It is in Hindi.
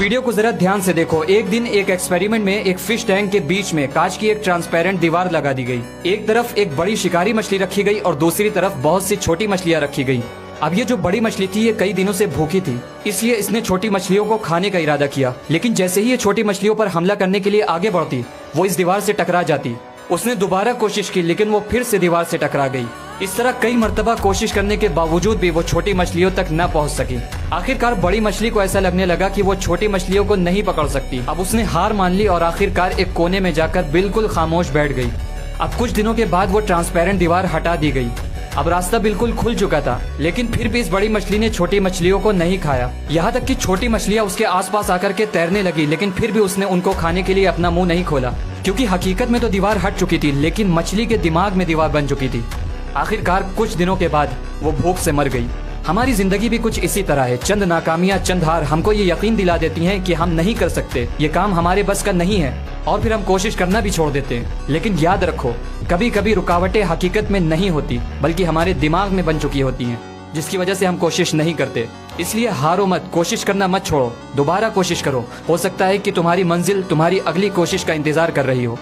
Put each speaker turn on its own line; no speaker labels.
वीडियो को जरा ध्यान से देखो। एक दिन एक एक्सपेरिमेंट में एक फिश टैंक के बीच में कांच की एक ट्रांसपेरेंट दीवार लगा दी गई। एक तरफ एक बड़ी शिकारी मछली रखी गई और दूसरी तरफ बहुत सी छोटी मछलियां रखी गई। अब ये जो बड़ी मछली थी ये कई दिनों से भूखी थी, इसलिए इसने छोटी मछलियों को खाने का इरादा किया। लेकिन जैसे ही ये छोटी मछलियों पर हमला करने के लिए आगे बढ़ती, वो इस दीवार से टकरा जाती। उसने दोबारा कोशिश की, लेकिन वो फिर से दीवार से टकरा गई। इस तरह कई मर्तबा कोशिश करने के बावजूद भी वो छोटी मछलियों तक न पहुंच सकी। आखिरकार बड़ी मछली को ऐसा लगने लगा कि वो छोटी मछलियों को नहीं पकड़ सकती। अब उसने हार मान ली और आखिरकार एक कोने में जाकर बिल्कुल खामोश बैठ गई। अब कुछ दिनों के बाद वो ट्रांसपेरेंट दीवार हटा दी गई। अब रास्ता बिल्कुल खुल चुका था, लेकिन फिर भी इस बड़ी मछली ने छोटी मछलियों को नहीं खाया। यहाँ तक कि छोटी मछलियाँ उसके आसपास आकर के तैरने लगी, लेकिन फिर भी उसने उनको खाने के लिए अपना मुंह नहीं खोला, क्योंकि हकीकत में तो दीवार हट चुकी थी, लेकिन मछली के दिमाग में दीवार बन चुकी थी। आखिरकार कुछ दिनों के बाद वो भूख से मर गई। हमारी जिंदगी भी कुछ इसी तरह है। चंद नाकामियां, चंद हार हमको ये यकीन दिला देती हैं कि हम नहीं कर सकते, ये काम हमारे बस का नहीं है, और फिर हम कोशिश करना भी छोड़ देते हैं। लेकिन याद रखो, कभी कभी रुकावटें हकीकत में नहीं होती, बल्कि हमारे दिमाग में बन चुकी होती हैं, जिसकी वजह से हम कोशिश नहीं करते। इसलिए हारो मत, कोशिश करना मत छोड़ो, दोबारा कोशिश करो। हो सकता है कि तुम्हारी मंजिल तुम्हारी अगली कोशिश का इंतजार कर रही हो।